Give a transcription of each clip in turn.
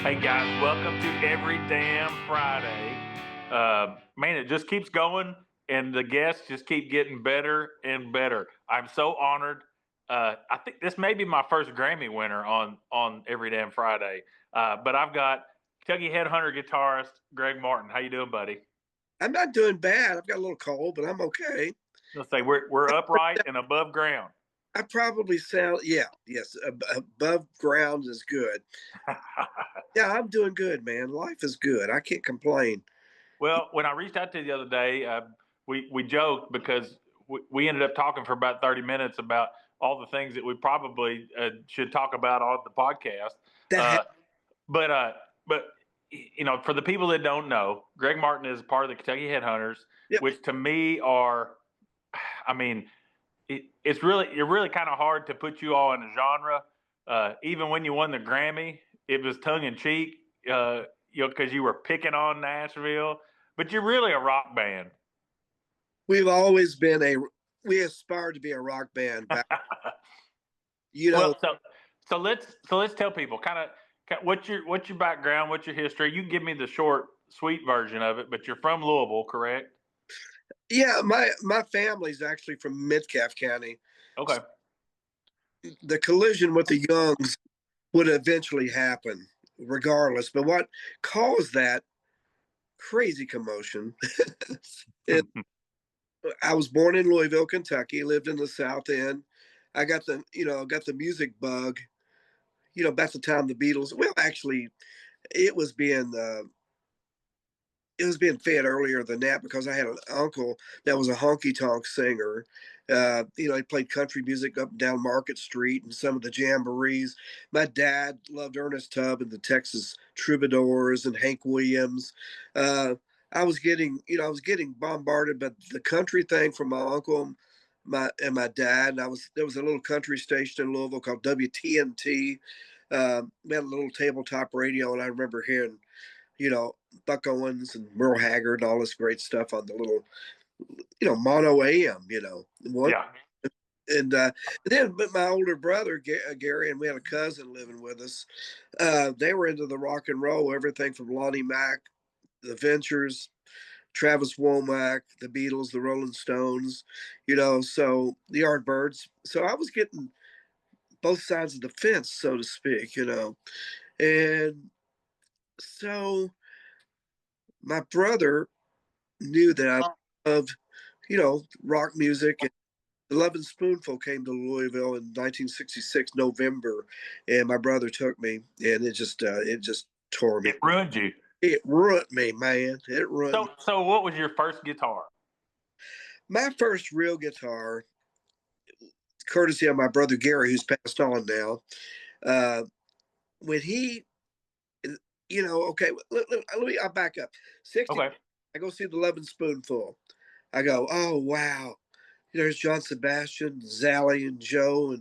Hey guys, welcome to Every Damn Friday. Man, it just keeps going, and the guests just keep getting better and better. I'm so honored. I think this may be my first Grammy winner on Every Damn Friday. But I've got Kentucky Headhunter guitarist Greg Martin. How you doing, buddy? I'm not doing bad. I've got a little cold, but I'm okay. Let's say we're upright and above ground. I probably sound, yeah, yes, above ground is good. Yeah, I'm doing good, man. Life is good. I can't complain. Well, when I reached out to you the other day, we joked because we ended up talking for about 30 minutes about all the things that we probably should talk about on the podcast. That ha- Uh, but for the people that don't know, Greg Martin is part of the Kentucky Headhunters, yep. which to me are, I mean, it's really kind of hard to put you all in a genre. Even when you won the Grammy, it was tongue in cheek, because you were picking on Nashville, but you're really a rock band. We've always been we aspired to be a rock band back, you know, Well, so let's tell people kind of what's your background, what's your history. You can give me the short, sweet version of it, but you're from Louisville, correct? yeah, my family's actually from Metcalf County. Okay. The collision with the Youngs would eventually happen regardless, but what caused that crazy commotion is I was born in Louisville, Kentucky, lived in the South End. I got the music bug, about the time the Beatles, well, actually, it was being, uh, it was being fed earlier than that because I had an uncle that was a honky tonk singer. He played country music up and down Market Street and some of the jamborees. My dad loved Ernest Tubb and the Texas Troubadours and Hank Williams. Uh, I was getting bombarded by the country thing from my uncle, my dad. And there was a little country station in Louisville called WTNT. We had a little tabletop radio, and I remember hearing Buck Owens and Merle Haggard and all this great stuff on the little, mono AM, one. Yeah. And then, but my older brother, Gary, and we had a cousin living with us. They were into the rock and roll, everything from Lonnie Mack, the Ventures, Travis Womack, the Beatles, the Rolling Stones, so the Yardbirds. So I was getting both sides of the fence, so to speak, And so my brother knew that I loved, rock music. And the Lovin' Spoonful came to Louisville in 1966 November, and my brother took me, and it just tore me. It ruined you. It ruined me, man. It ruined me. So what was your first guitar? My first real guitar, courtesy of my brother Gary, who's passed on now. Uh, when he, okay, I'll back up. 60, Okay. I go see the Lovin' Spoonful. I go, oh wow, there's John Sebastian, Zally, and Joe,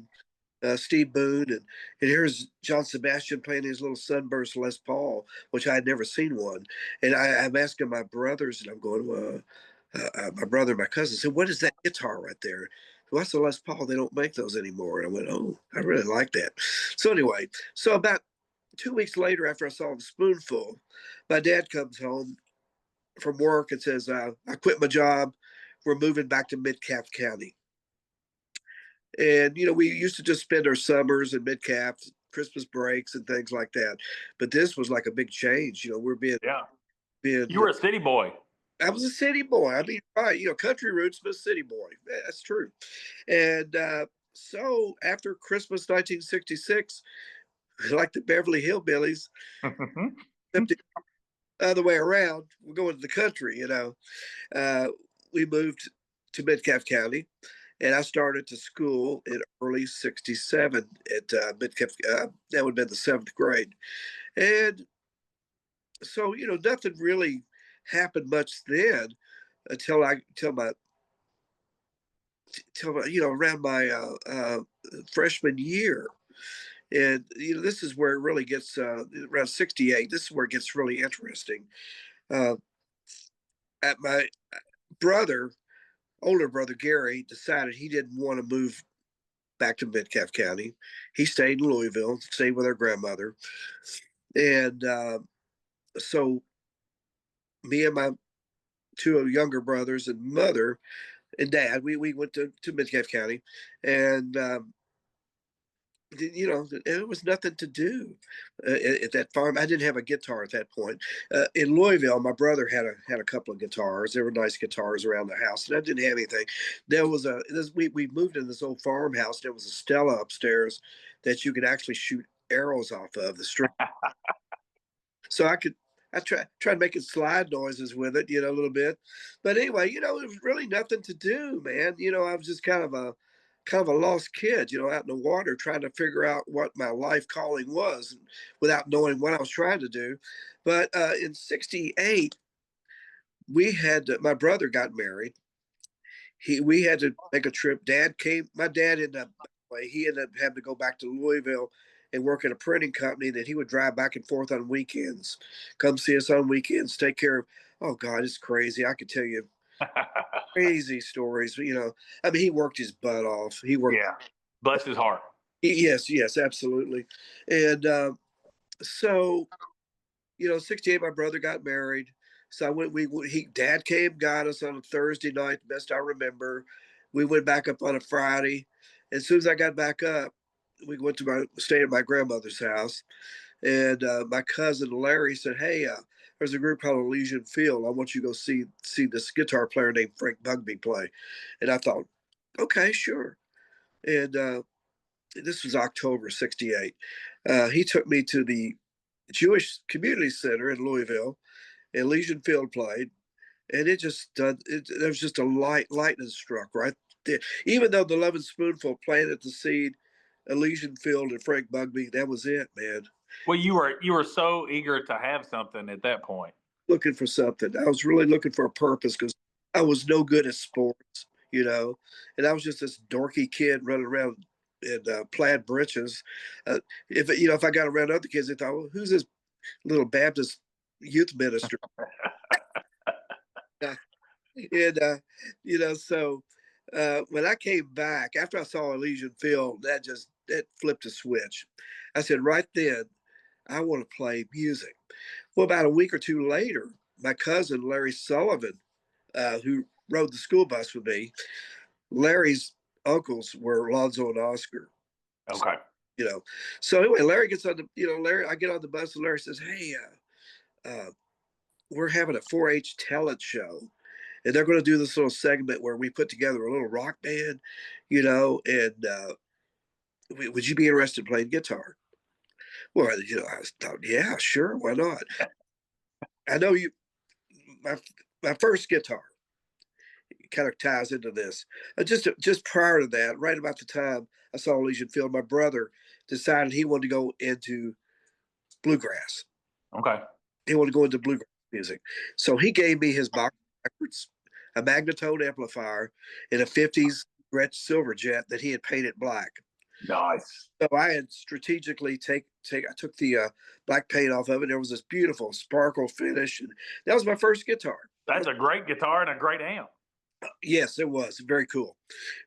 and Steve Boone, and here's John Sebastian playing his little Sunburst Les Paul, which I had never seen one. And I'm asking my brothers, and I'm going, well, my brother and my cousin said, "What is that guitar right there?" What's the Les Paul? They don't make those anymore. And I went, "Oh, I really like that." So anyway, so about 2 weeks later, after I saw the Spoonful, my dad comes home from work and says, "I quit my job. We're moving back to Metcalf County." And we used to just spend our summers in Midcap, Christmas breaks and things like that. But this was like a big change. We're Yeah. being. You were a city boy. I was a city boy. I mean, right? Country roots, but city boy. That's true. And so after Christmas 1966, like the Beverly Hillbillies, except the other way around, we're going to the country. Uh, we moved to Midcalf County, and I started to school in early '67 at Midcalf. That would have been the seventh grade, and so nothing really happened much then until around my freshman year. And this is where it really gets around '68. This is where it gets really interesting. Uh, at my brother, older brother Gary, decided he didn't want to move back to Metcalf County. He stayed in Louisville, stayed with our grandmother. And so me and my two younger brothers and mother and dad, we went to Metcalfe County, and it was nothing to do at that farm. I didn't have a guitar at that point. In Louisville, my brother had a couple of guitars. There were nice guitars around the house, and I didn't have anything. We moved in this old farmhouse. There was a Stella upstairs that you could actually shoot arrows off of the string. So I tried making slide noises with it, a little bit. But anyway, it was really nothing to do, man. I was just kind of a lost kid, out in the water trying to figure out what my life calling was without knowing what I was trying to do. But in 68, my brother got married. We had to make a trip. My dad ended up, he ended up having to go back to Louisville and work at a printing company that he would drive back and forth on weekends, come see us on weekends, take care of. Oh God, it's crazy. I could tell you crazy stories. I mean, he worked his butt off. He worked. Yeah. Bless his heart. Yes, yes, absolutely. And so, 68, my brother got married. So I went, dad came, got us on a Thursday night, best I remember. We went back up on a Friday. As soon as I got back up, we went to stay at my grandmother's house. And my cousin Larry said, "Hey, there's a group called Elysian Field. I want you to go see this guitar player named Frank Bugby play." And I thought, okay, sure. And this was October 68. He took me to the Jewish Community Center in Louisville, and Elysian Field played, and there was just a lightning struck right there. Even though the Lovin' Spoonful planted the seed, Elysian Field and Frank Bugby, that was it, man. Well, you were so eager to have something at that point. Looking for something. I was really looking for a purpose because I was no good at sports, and I was just this dorky kid running around in plaid breeches. If I got around other kids, they thought, well, who's this little Baptist youth minister? And so when I came back after I saw Elysian Field, that flipped a switch. I said right then, I want to play music. Well, about a week or two later, my cousin Larry Sullivan, who rode the school bus with me, Larry's uncles were Lonzo and Oscar. Okay. You know, so anyway, Larry gets on Larry. I get on the bus and Larry says, "Hey, we're having a 4-H talent show, and they're going to do this little segment where we put together a little rock band, and would you be interested in playing guitar?" Well, I thought, yeah, sure, why not? I know you. My my first guitar kind of ties into this. Just prior to that, right about the time I saw Elysian Field, my brother decided he wanted to go into bluegrass. Okay. He wanted to go into bluegrass music, so he gave me his box records, a magnetone amplifier, and a '50s Gretsch Silverjet that he had painted black. Nice. So I had strategically I took the black paint off of it. There was this beautiful sparkle finish, and that was my first guitar. That's a great guitar and a great amp. Yes, it was very cool,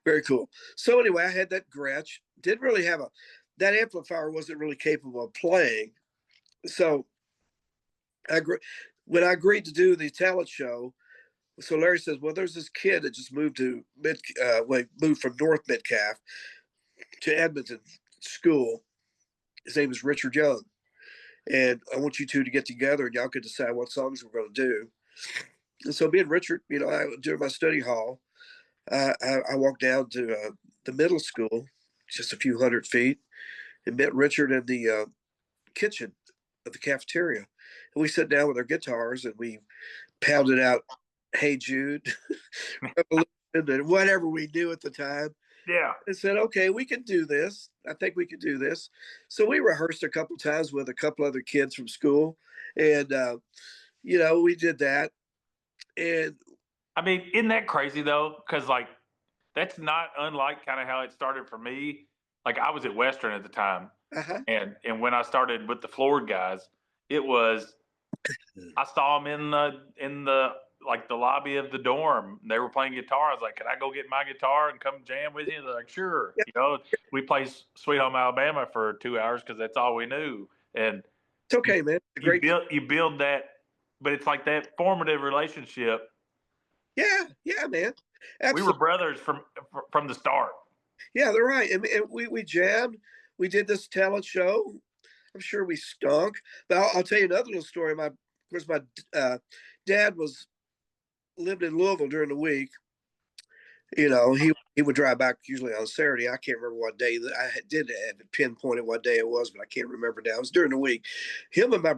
very cool. So anyway, I had that Gretsch. Didn't really have that amplifier wasn't really capable of playing. So I when I agreed to do the talent show, so Larry says, "Well, there's this kid that just moved from North Metcalf to Edmonton school. His name is Richard Young, and I want you two to get together and y'all could decide what songs we're going to do." And so me and Richard, during my study hall, I walked down to the middle school, just a few hundred feet, and met Richard in the kitchen of the cafeteria. And we sat down with our guitars and we pounded out "Hey Jude," and whatever we knew at the time. Yeah. And said, "Okay, we can do this. I think we can do this." So we rehearsed a couple times with a couple other kids from school, and we did that. And I mean, isn't that crazy though? Because like that's not unlike kind of how it started for me. Like I was at Western at the time, uh-huh. and when I started with the Floored guys, it was I saw them in the like the lobby of the dorm. They were playing guitar. I was like, "Can I go get my guitar and come jam with you?" They're like, "Sure." Yeah, We played Sweet Home Alabama for 2 hours because that's all we knew. And It's okay, man. It's a great. You build that, but it's like that formative relationship. Yeah, yeah, man. We were Absolutely. brothers from the start. Yeah, they're right. And we jammed. We did this talent show. I'm sure we stunk, but I'll tell you another little story. Of course, my dad lived in Louisville during the week. He would drive back usually on Saturday. I can't remember what day that I did have pinpointed what day it was, but I can't remember now. It was during the week. Him and my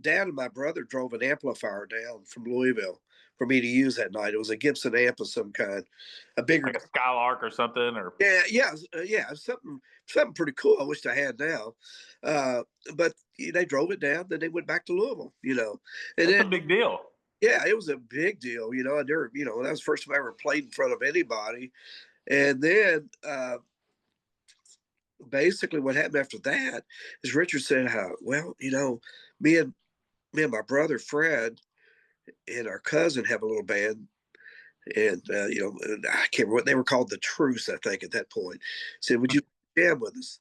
dad and my brother drove an amplifier down from Louisville for me to use that night. It was a Gibson amp of some kind, a bigger. Like a Skylark or something, or Yeah, something pretty cool. I wish I had now, but they drove it down. Then they went back to Louisville. And that's a then big deal. yeah, it was a big deal. That was the first time I ever played in front of anybody. And then basically what happened after that is Richard said, well, me and my brother Fred and our cousin have a little band. And I can't remember what they were called, the Truce, I think, at that point. Said, would you jam with us?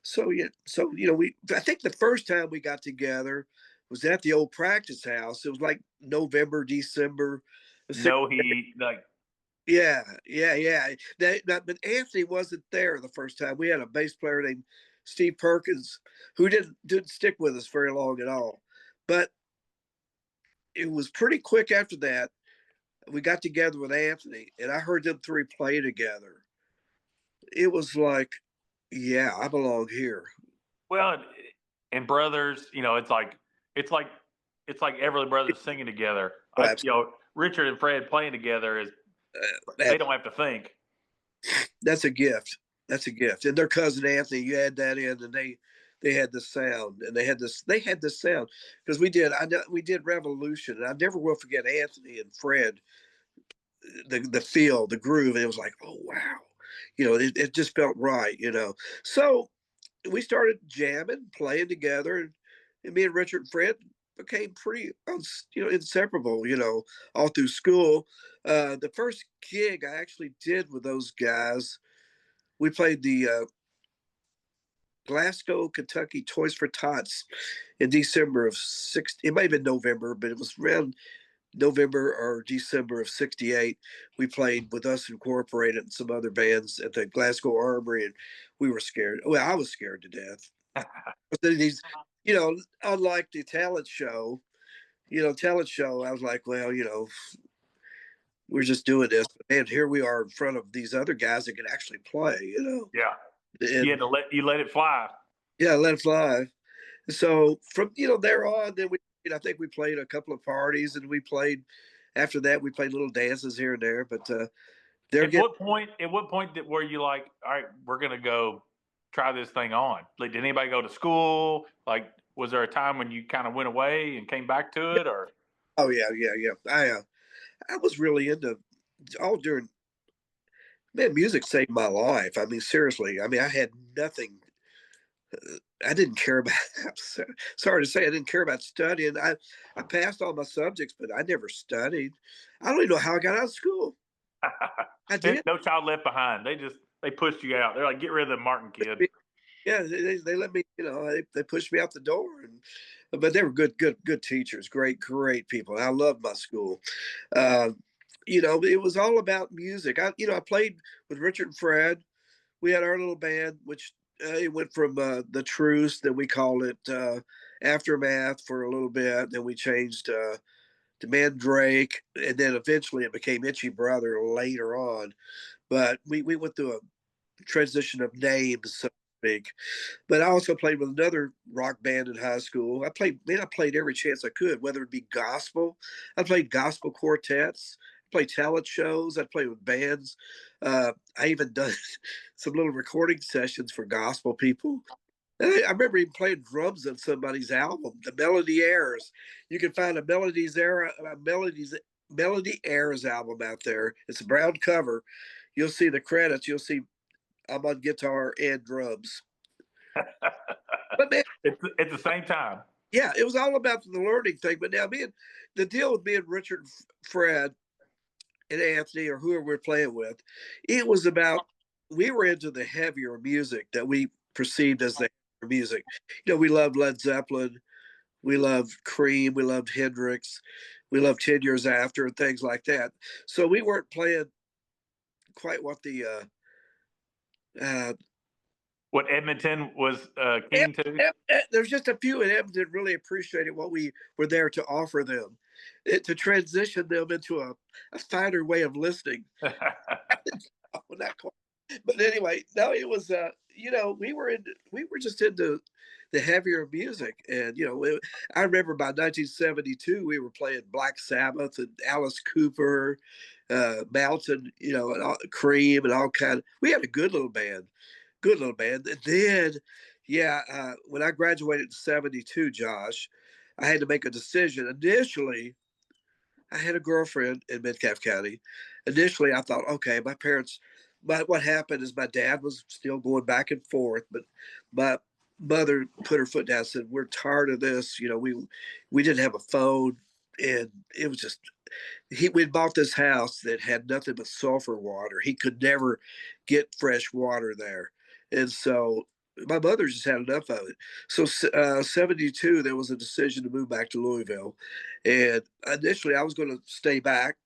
So I think the first time we got together was at the old practice house. It was like November, December. No heat, like Yeah. But Anthony wasn't there the first time. We had a bass player named Steve Perkins who didn't stick with us very long at all. But it was pretty quick after that. We got together with Anthony, and I heard them three play together. It was like, yeah, I belong here. well, and brothers, it's like it's like Everly Brothers singing together. Richard and Fred playing together is they don't have to think. That's a gift. That's a gift. And their cousin Anthony, you add that in, and they had the sound, and they had this sound because we did Revolution, and I never will forget Anthony and Fred, the feel, the groove, and it was like, oh wow, it just felt right. So we started jamming, playing together, and me and Richard and Fred became pretty, inseparable, all through school. The first gig I actually did with those guys, we played the Glasgow, Kentucky Toys for Tots in December of it might have been November, but it was around November or December of '68. We played with Us Incorporated and some other bands at the Glasgow Armory, and we were scared. Well, I was scared to death. But then unlike the talent show, I was like, well, we're just doing this. And here we are in front of these other guys that can actually play, Yeah, And you had to let it fly. yeah, let it fly. So from there on, then I think we played a couple of parties, and after that we played little dances here and there. But they're At getting. what point were you like, all right, we're gonna go try this thing on? Like, did anybody go to school? Like, was there a time when you kind of went away and came back to it, or? Oh yeah. I was really into all during. Man, music saved my life. I mean, seriously. I mean, I had nothing. I didn't care about. Sorry to say, I didn't care about studying. I passed all my subjects, but I never studied. I don't even know how I got out of school. I did. No child left behind. They pushed you out. They're like, get rid of the Martin kid. Yeah, they let me. They pushed me out the door, but they were good teachers. Great people. I loved my school. Uh, it was all about music. I played with Richard and Fred. We had our little band, which it went from the Truce, then we called it Aftermath for a little bit. Then we changed to Mandrake, and then eventually it became Itchy Brother later on. But we went through a transition of names, so to speak. But I also played with another rock band in high school. I played every chance I could, whether it be gospel. I played gospel quartets. I played talent shows. I played with bands. I even done some little recording sessions for gospel people. And I remember even playing drums on somebody's album, the Melody Airs. You can find a Melody Airs album out there. It's a brown cover. You'll see the credits. You'll see I'm on guitar and drums. But man, It's at the same time. yeah, it was all about the learning thing. But now, the deal with me and Richard, Fred, and Anthony, or whoever we're playing with, it was about we were into the heavier music that we perceived as the heavier music. We loved Led Zeppelin. We loved Cream. We loved Hendrix. We loved 10 Years After and things like that. So we weren't playing quite what the uh, What Edmonton was keen to. there's just a few in Edmonton really appreciated what we were there to offer them, to transition them into a finer way of listening. Not quite. But anyway, no, it was we were just into the heavier music, and I remember by 1972 we were playing Black Sabbath and Alice Cooper, Mountain, and Cream and all kind. We had a good little band. And then, yeah, when I graduated in '72, Josh, I had to make a decision. Initially, I had a girlfriend in Metcalfe County. Initially, I thought, okay, my parents. But what happened is my dad was still going back and forth, but my mother put her foot down and said, "We're tired of this. We didn't have a phone, and it was just we'd bought this house that had nothing but sulfur water. He could never get fresh water there, and so my mother just had enough of it. So '72, there was a decision to move back to Louisville, and initially I was going to stay back.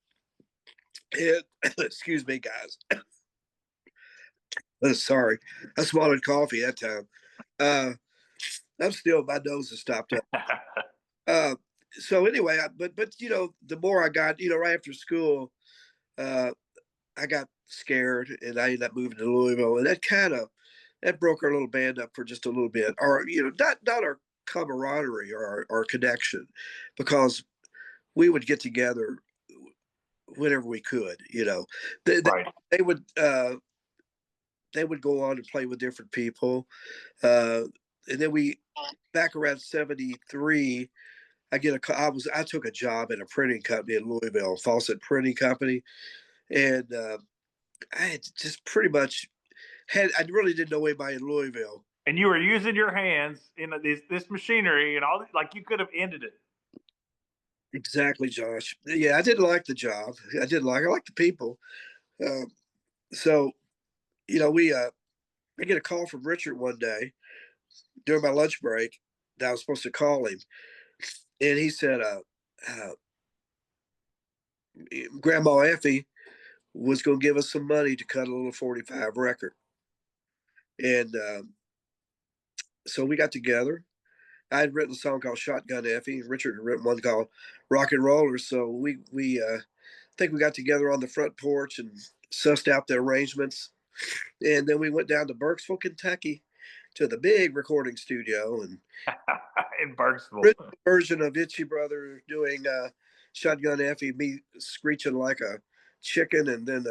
And excuse me, guys. Sorry, I swallowed coffee that time. Uh, I'm still my nose has stopped up. Uh, so anyway, but the more I got, right after school, uh, I got scared and I ended up moving to Louisville, and that broke our little band up for just a little bit, or not our camaraderie or our connection, because we would get together whenever we could. They, they, Right. they would they would go on and play with different people, uh, and then we back around '73. I took a job in a printing company in Louisville, Fawcett Printing Company, and I had just pretty much I really didn't know anybody in Louisville. And you were using your hands in this machinery and all, like you could have ended it. Exactly, Josh. Yeah, I didn't like the job. I liked the people. Um, so we I get a call from Richard one day during my lunch break that I was supposed to call him, and he said, uh, "Grandma Effie was going to give us some money to cut a little 45 record," and so we got together. I had written a song called Shotgun Effie. Richard had written one called Rock and Roller. So we think we got together on the front porch and sussed out the arrangements, and then we went down to Burkesville, Kentucky, to the big recording studio, and In Burksville. version of Itchy Brother doing Shotgun Effie, me screeching like a chicken, and then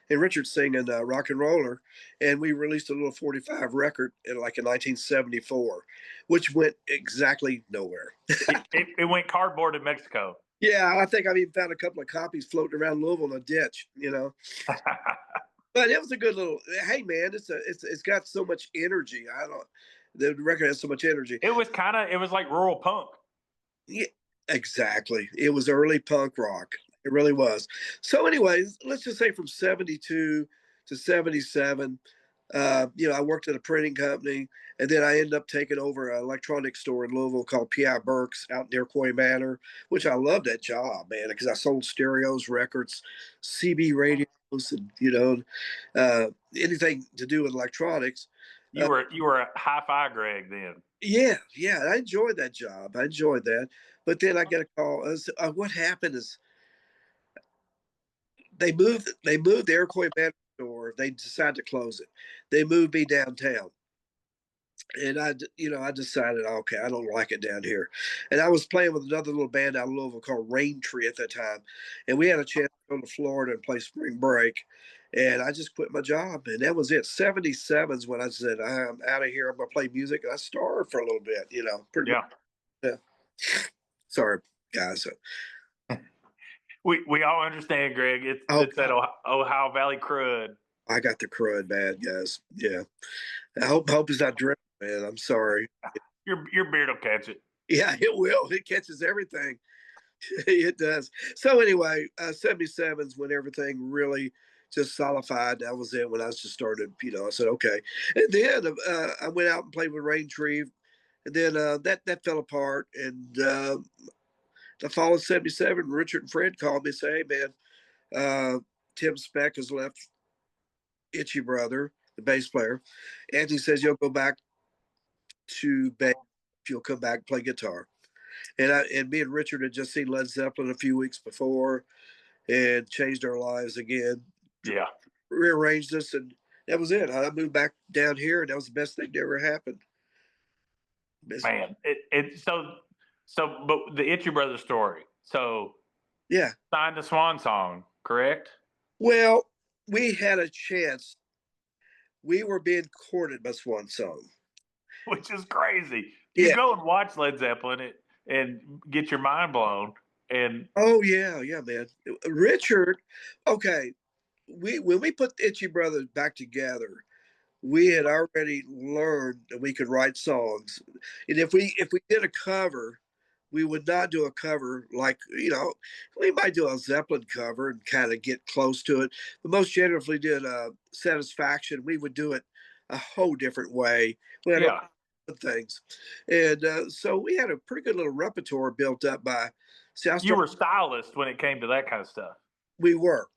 and Richard singing Rock and Roller, and we released a little 45 record in 1974, which went exactly nowhere. It went cardboard in Mexico. Yeah, I think I've even found a couple of copies floating around Louisville in a ditch. But it was a good little. Hey, man, it's got so much energy. I don't. The record has so much energy. It was like rural punk. Yeah, exactly. It was early punk rock. It really was. So, anyways, let's just say from '72 to '77, I worked at a printing company, and then I ended up taking over an electronics store in Louisville called P.I. Burke's out near Coy Manor, which I loved that job, man, because I sold stereos, records, CB radios, and anything to do with electronics. Uh, You were a hi-fi Greg then. yeah, I enjoyed that job. I enjoyed that. But then I get a call. What happened is they moved the Iroquois Manor store. They decided to close it. They moved me downtown, and I decided, okay, I don't like it down here. And I was playing with another little band out of Louisville called Rain Tree at that time, and we had a chance to go to Florida and play spring break. And I just quit my job, and that was it. '77 is when I said, I'm out of here. I'm gonna play music. And I starved for a little bit, pretty much. Yeah. Yeah. Sorry, guys. We all understand, Greg. Oh, It's that Ohio Valley crud. I got the crud bad, guys. Yeah. I hope it's not dripping, man. I'm sorry. Your beard will catch it. Yeah, it will. It catches everything. It does. So anyway, '77 is when everything really just solidified. That was it when I just started. I said okay, and then I went out and played with Rain Tree And then that fell apart. And the fall of '77, Richard and Fred called me and said, "Hey man, Tim Speck has left Itchy Brother, the bass player. Anthony says you'll go back to bass if you'll come back and play guitar." And me and Richard had just seen Led Zeppelin a few weeks before and changed our lives again, Yeah, rearranged us, and that was it. I moved back down here, and that was the best thing that ever happened. man. But the Itchy Brothers story. So Yeah. signed the Swan Song, correct? Well, we had a chance. We were being courted by Swan Song. Which is crazy. You Yeah. go and watch Led Zeppelin and get your mind blown. And Oh yeah, yeah, man. Richard. Okay, when we put the Itchy Brothers back together, we had already learned that we could write songs, and if we did a cover, we would not do a cover like, we might do a Zeppelin cover and kind of get close to it, but most generally did Satisfaction. We would do it a whole different way. We had a yeah, lot of things, and so we had a pretty good little repertoire built up by. See, I you started. were stylist when it came to that kind of stuff. We were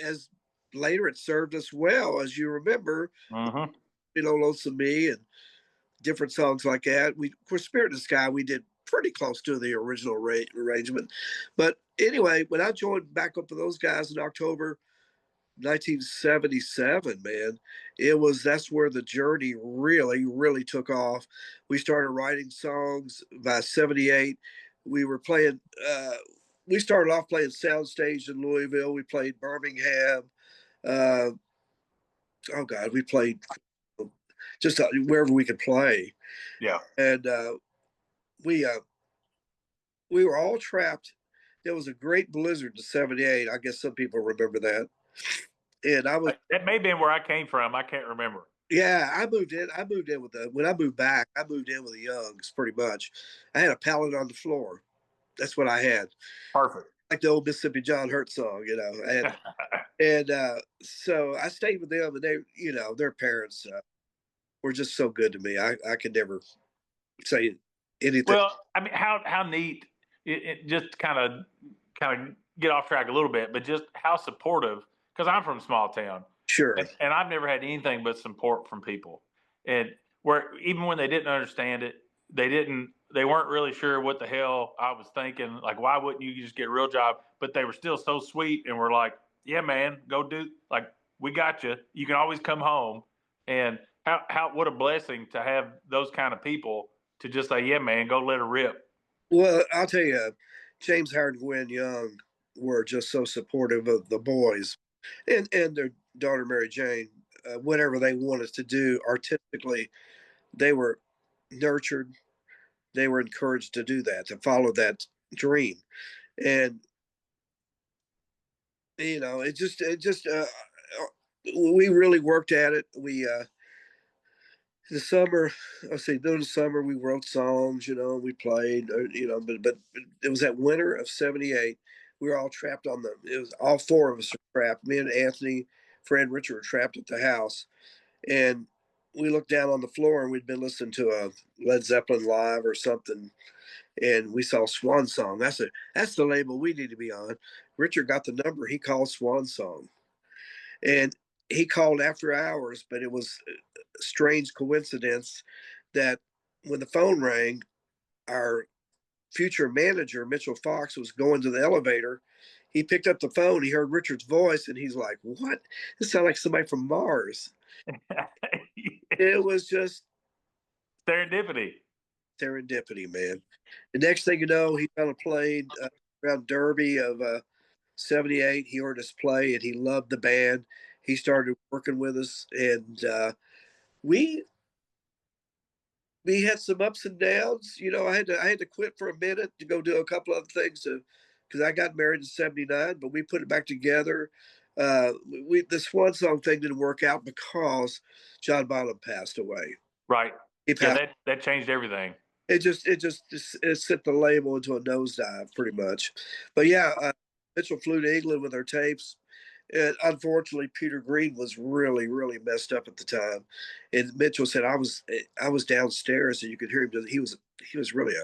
as later it served us well, as you remember. Mm-hmm. Lonesome Me and different songs like that. For Spirit in the Sky, we did pretty close to the original arrangement. But anyway, when I joined back up with those guys in October 1977, man, that's where the journey really, really took off. We started writing songs by '78. We were playing. We started off playing soundstage in Louisville. We played Birmingham. Uh, oh God, we played just wherever we could play, Yeah. and we uh, we were all trapped. There was a great blizzard in '78. I guess some people remember that. And I was, That may have been where I came from. I can't remember. yeah, I moved in. When I moved back, I moved in with the Youngs pretty much. I had a pallet on the floor. That's what I had. Perfect. Like the old Mississippi John Hurt song, and so I stayed with them, and their parents were just so good to me. I could never say anything. Well, I mean, how neat it just kind of get off track a little bit, but just how supportive. Because I'm from a small town, Sure. and I've never had anything but support from people. And where even when they didn't understand it, they weren't really sure what the hell I was thinking. Like, why wouldn't you just get a real job? But they were still so sweet and were like, yeah, man, go do, like, we got you. You can always come home. And what a blessing to have those kind of people to just say, yeah, man, go let her rip. Well, I'll tell you, James Howard and Gwen Young were just so supportive of the boys and their daughter Mary Jane. Whatever they wanted to do artistically, they were nurtured. They were encouraged to do that, to follow that dream, and we really worked at it. We the summer, let's see, during the summer we wrote songs, we played, but it was that winter of '78. We were all trapped it was all four of us were trapped. Me and Anthony, Fred, Richard were trapped at the house. And we looked down on the floor and we'd been listening to a Led Zeppelin live or something. And we saw Swan Song. That's the label we need to be on. Richard got the number. He called Swan Song. And he called after hours, but it was a strange coincidence that when the phone rang, our future manager, Mitchell Fox, was going to the elevator. He picked up the phone. He heard Richard's voice, and he's like, "What? This sounds like somebody from Mars." It was just Serendipity. serendipity, man. The next thing you know, he found a plane around Derby of '78. He heard us play, and he loved the band. He started working with us, and we we had some ups and downs. I had to quit for a minute to go do a couple other things because I got married in '79, but we put it back together. The Swan Song thing didn't work out because John Bonham passed away. Right. He Yeah, passed. that changed everything. It set the label into a nosedive pretty much. But yeah, Mitchell flew to England with our tapes, And unfortunately, Peter Green was really, really messed up at the time. And Mitchell said I was downstairs and you could hear him. He was really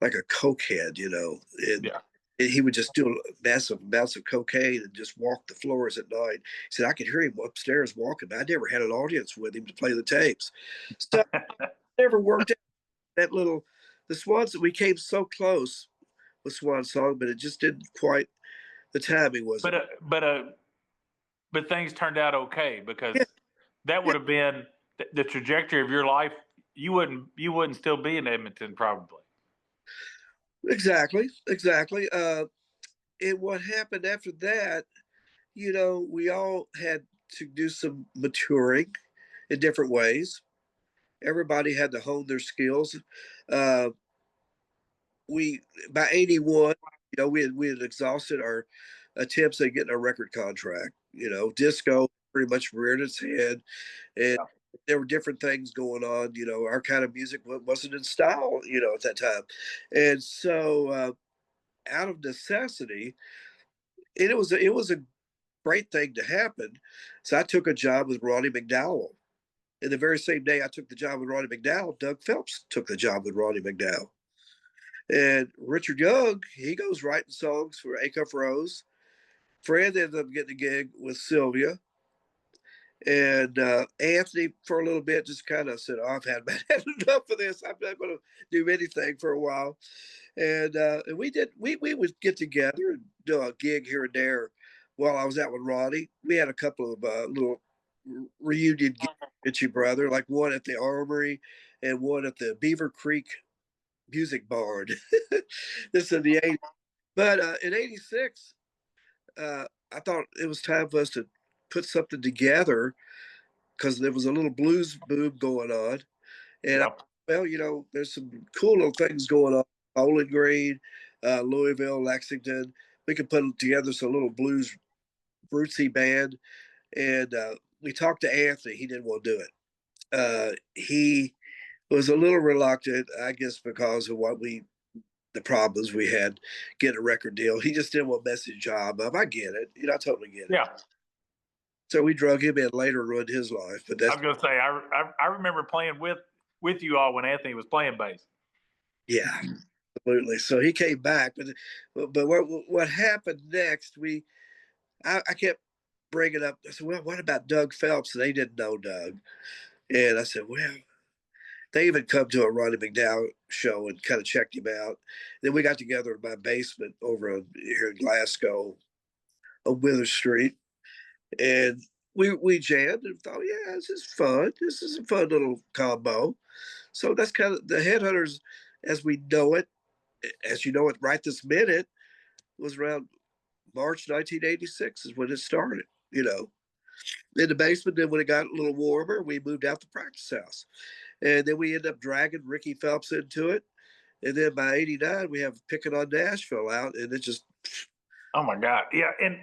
like a cokehead, Yeah. and he would just do massive amounts of cocaine and just walk the floors at night. He said I could hear him upstairs walking, but I never had an audience with him to play the tapes. So it never worked out. That little the Swans we came so close with Swan Song, but it just didn't quite the timing but wasn't. uh, but uh, but things turned out okay because Yeah, that yeah, would have been the trajectory of your life. You wouldn't still be in Edmonton probably. exactly, exactly. And what happened after that, we all had to do some maturing in different ways. Everybody had to hone their skills. Uh, we by 81, we had exhausted our attempts at getting a record contract. Disco pretty much reared its head, and Yeah. there were different things going on. Our kind of music wasn't in style, at that time, and so out of necessity, and it was a great thing to happen. So I took a job with Ronnie McDowell. And the very same day I took the job with Ronnie McDowell, Doug Phelps took the job with Ronnie McDowell. And Richard Young, he goes writing songs for Acuff Rose. Fred ended up getting a gig with Sylvia. And Anthony, for a little bit, just kind of said, "Oh, I've had enough of this. I'm not going to do anything for a while." And we would get together and do a gig here and there while I was out with Ronnie. We had a couple of little reunion gigs, Itchy Brother, like one at the Armory and one at the Beaver Creek Music Barn. This in the 80s. But in 86, I thought it was time for us to put something together because there was a little blues boom going on. And Yeah. well, there's some cool little things going on. Bowling Green, Louisville, Lexington. We could put together some little blues rootsy band. And we talked to Anthony. He didn't want to do it. He was a little reluctant, I guess, because of the problems we had getting a record deal. He just didn't want to mess his job up. I get it. I totally get it. Yeah. So we drug him in later and ruined his life. But I that's, was gonna say I remember playing with you all when Anthony was playing bass. yeah, absolutely. So he came back. But what happened next, I kept bringing up, I said, well, what about Doug Phelps? And they didn't know Doug. And I said, well, they even come to a Ronnie McDowell show and kind of checked him out. Then we got together in my basement here in Glasgow on Wither Street. And we jammed and thought, yeah, this is fun. This is a fun little combo. So that's kind of the Headhunters as we know it, as you know it right this minute, was around March 1986 is when it started, in the basement. Then when it got a little warmer, we moved out the practice house. And then we ended up dragging Ricky Phelps into it. And then by 89, we have Picking on Nashville out. And it just, Oh my God. Yeah. And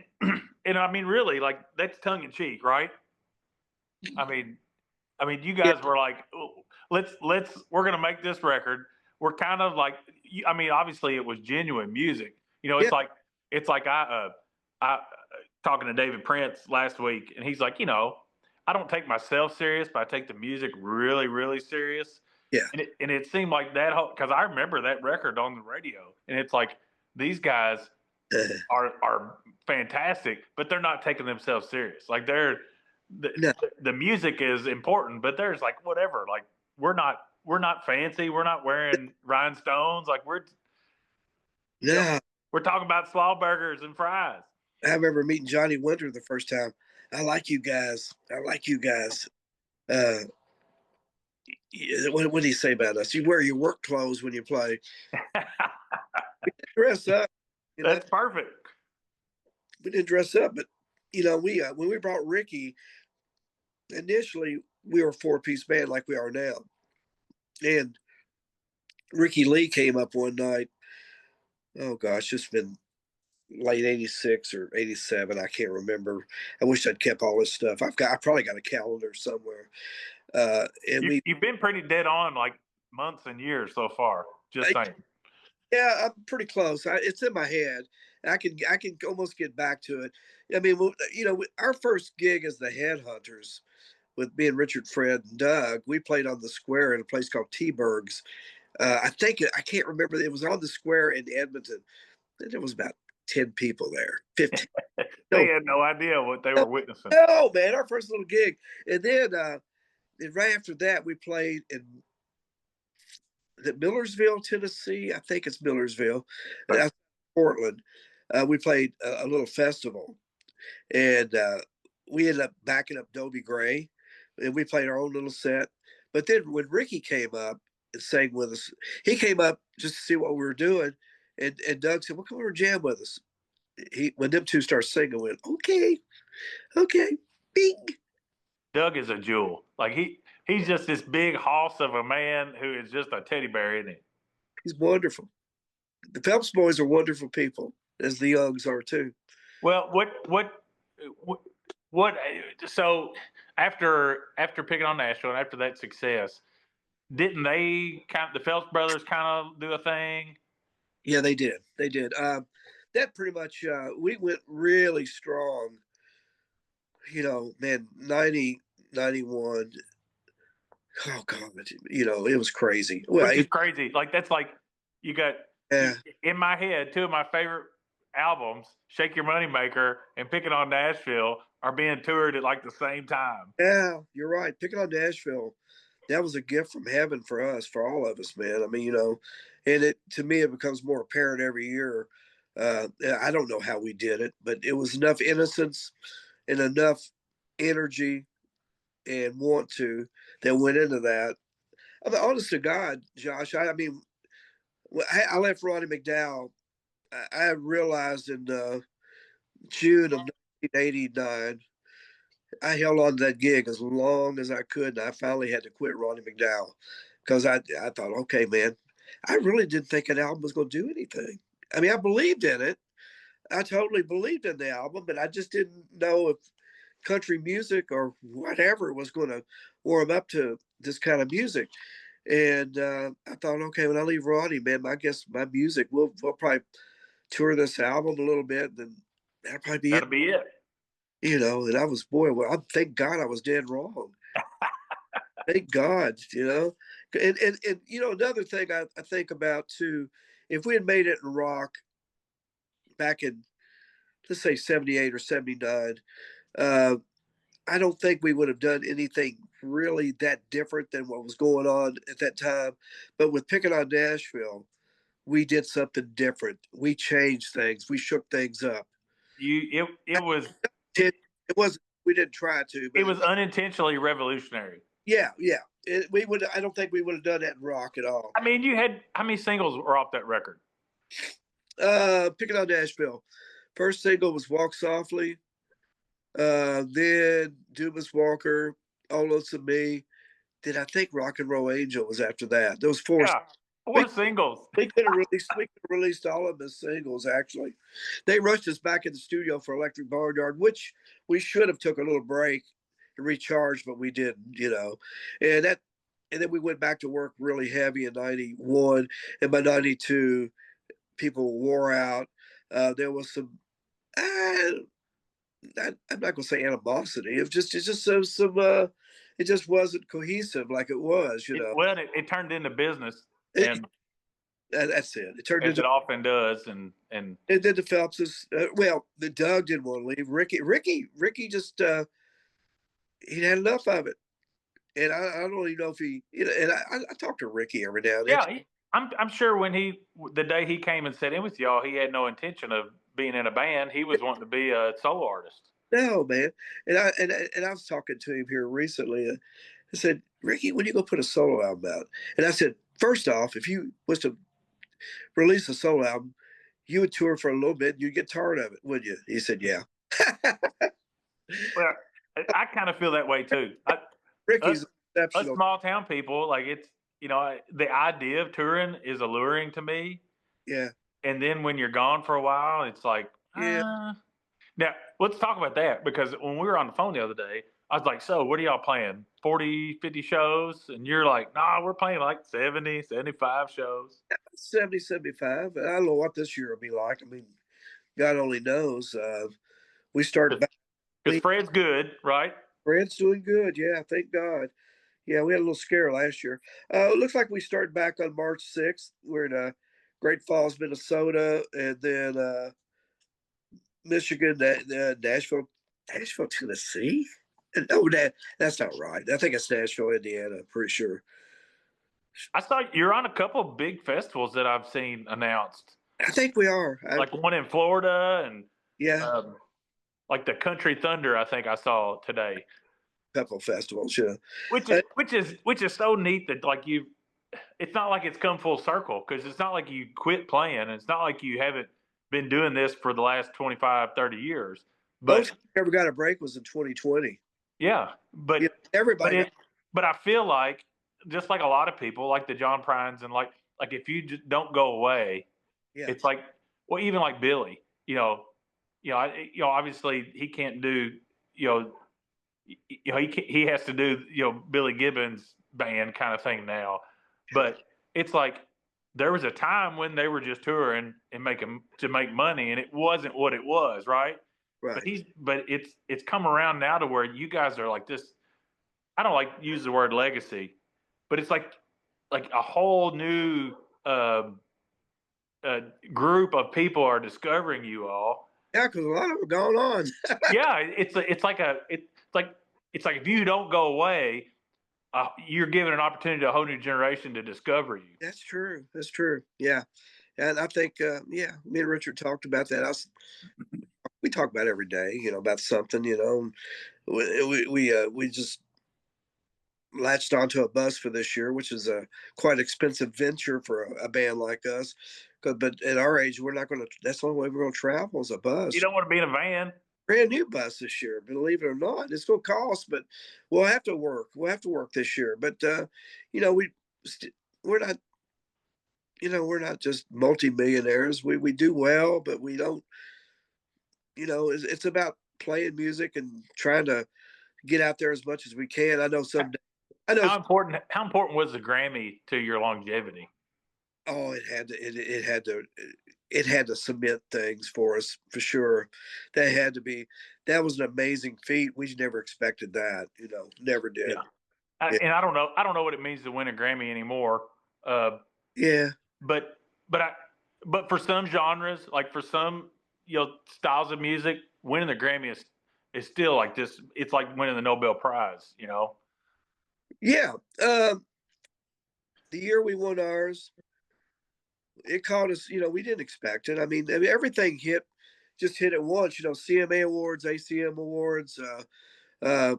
and I mean really like that's tongue in cheek, right? I mean you yeah, guys were like, "Oh, let's we're gonna make this record. We're kind of like, I mean, obviously it was genuine music. yeah, It's like I talking to David Prince last week, and he's like, I don't take myself serious, but I take the music really, really serious. yeah. And it seemed like that whole because I remember that record on the radio, and it's like these guys are fantastic, but they're not taking themselves serious. Like the, No, the music is important, but there's like whatever. Like we're not fancy. We're not wearing rhinestones. Like you know no. we're talking about slaw burgers and fries. I remember meeting Johnny Winter the first time. I like you guys. I like you guys. Uh, what do you say about us? You wear your work clothes when you play. Dress up. You know, That's perfect. we didn't dress up, but we when we brought Ricky initially, we were a four-piece band like we are now, and Ricky Lee came up one night. Oh gosh, it's been late 86 or 87. I can't remember. I wish I'd kept all this stuff. I probably got a calendar somewhere. And You've been pretty dead on like months and years so far. Just saying. yeah, I'm pretty close. It's in my head. I can almost get back to it. I mean, our first gig as the Headhunters with me and Richard, Fred, and Doug, we played on the square in a place called T-Berg's. I can't remember. It was on the square in Edmonton. And there was about 10 people there, 15. They No, had no idea what they no, were witnessing. no, man, our first little gig. And right after that, we played in Millersville, Tennessee. I think it's Millersville, Portland. We played a little festival, and we ended up backing up Dobie Gray, and we played our own little set. But then when Ricky came up and sang with us, he came up just to see what we were doing, and Doug said, "Well, come over and jam with us." When them two started singing, I went, "Okay, okay, bing." Doug is a jewel. Like he's just this big hoss of a man who is just a teddy bear, isn't he? He's wonderful. The Phelps boys are wonderful people, as the Youngs are too. Well, what? So after picking on Nashville and after that success, didn't they the Phelps brothers kind of do a thing? Yeah, they did. They did. That pretty much. We went really strong. Man, 90, 91. Oh God, it was crazy. Well, Which is crazy. Like that's like you got yeah, in my head two of my favorite albums, "Shake Your Money Maker" and "Picking on Nashville," are being toured at like the same time. yeah, you're right. Picking on Nashville, that was a gift from heaven for us, for all of us, man. I mean, and it to me it becomes more apparent every year. I don't know how we did it, but it was enough innocence and enough energy and want to that went into that. I mean, honest to God, Josh, I mean, I left Ronnie McDowell. I realized in June of 1989, I held on to that gig as long as I could, and I finally had to quit Ronnie McDowell because I thought, okay, man, I really didn't think an album was going to do anything. I mean, I believed in it. I totally believed in the album, but I just didn't know if country music or whatever was going to warm up to this kind of music. And I thought, okay, when I leave Ronnie, man, I guess my music we'll probably tour this album a little bit, and then that'll probably be it. That'll be it. And I was, boy, well, thank God I was dead wrong. Thank God. And another thing I think about too, if we had made it in rock back in, let's say, 78 or 79, uh, I don't think we would have done anything really that different than what was going on at that time. But with Picking on Nashville, we did something different. We changed things. We shook things up. It was It wasn't. We didn't try to, but it was unintentionally revolutionary. yeah, yeah. We would. I don't think we would have done that in rock at all. I mean, you had how many singles were off that record? Picking on Nashville. First single was "Walk Softly." Then Dumas Walker, All Else of Me. Then I think Rock and Roll Angel was after that. Those four. Yeah, We, four singles. we could have released all of the singles. Actually, they rushed us back in the studio for Electric Barnyard, which we should have took a little break to recharge, but we didn't. And that, and then we went back to work really heavy in '91, and by '92, people wore out. There was some. I'm not going to say animosity. It's just some. It just wasn't cohesive like it was. It turned into business, It, and that's it. It turned as into. it often does, and And then the Phelpses. Well, the Doug didn't want to leave. Ricky just he had enough of it, and I don't even know if he. And I talk to Ricky every now and then. yeah, I'm sure when the day he came and sat in with y'all, he had no intention of being in a band. He was wanting to be a solo artist. No, man, and I was talking to him here recently. I said, Ricky, when you go put a solo album out? And I said, first off, if you was to release a solo album, you would tour for a little bit, you'd get tired of it, wouldn't you? He said, yeah. Well, I kind of feel that way too. Ricky's Us, us exceptional. small town people, like it's the idea of touring is alluring to me, Yeah. and then when you're gone for a while, it's like, Yeah. Now, let's talk about that because when we were on the phone the other day, I was like, so what are y'all playing? 40, 50 shows? And you're like, nah, we're playing like 70, 75 shows. 70, 75. I don't know what this year will be like. I mean, God only knows. We start back. Because Fred's good, right? Fred's doing good. Yeah, thank God. Yeah, we had a little scare last year. It looks like we start back on March 6th. We're in Great Falls, Minnesota, and then Michigan, Nashville, Tennessee. No, that's not right. I think it's Nashville, Indiana. I'm pretty sure. I saw you're on a couple of big festivals that I've seen announced, I think we are. like one in Florida and Yeah, um, like the Country Thunder. I think I saw today, a couple of festivals. Yeah, which is so neat that like you, it's not like it's come full circle because it's not like you quit playing. It's not like you haven't been doing this for the last 25, 30 years. most But ever got a break was in 2020. yeah, Yeah, but everybody got. it but I feel like just like a lot of people, like the John Prynes and like if you just don't go away, Yeah, it's like well even like Billy, obviously he can't do you know he has to do Billy Gibbons band kind of thing now, but it's like there was a time when they were just touring and making to make money and it wasn't what it was, right? But right. it's come around now to where you guys are like this. I don't like to use the word legacy, but it's like a whole new uh, uh, group of people are discovering you all. Yeah, because a lot of them are going on. Yeah, it's like if you don't go away, you're giving an opportunity to a whole new generation to discover you. That's true. That's true. Yeah, and I think yeah, me and Richard talked about that. We talk about it every day. About something. We just latched onto a bus for this year, which is a quite expensive venture for a band like us. But at our age, we're not going to. That's the only way we're going to travel is a You bus. don't want to be in a van. Brand new bus this year, believe it or not. It's going to cost, but we'll have to work. We'll have to work this year. But we we're not. We're not just multimillionaires. We do well, but we don't. It's about playing music and trying to get out there as much as we can. I know someday. I know. How important was the Grammy to your longevity? Oh, it had to cement things for us for sure. That was an amazing feat. We never expected that. Never did. Yeah. Yeah. And I don't know what it means to win a Grammy anymore. Uh, Yeah. but but I but for some genres, like for some styles of music, winning the Grammy is still like this. It's like winning the Nobel Prize. Yeah. The year we won ours, it caught us. We didn't expect it. I mean, everything just hit at once. CMA Awards, ACM Awards,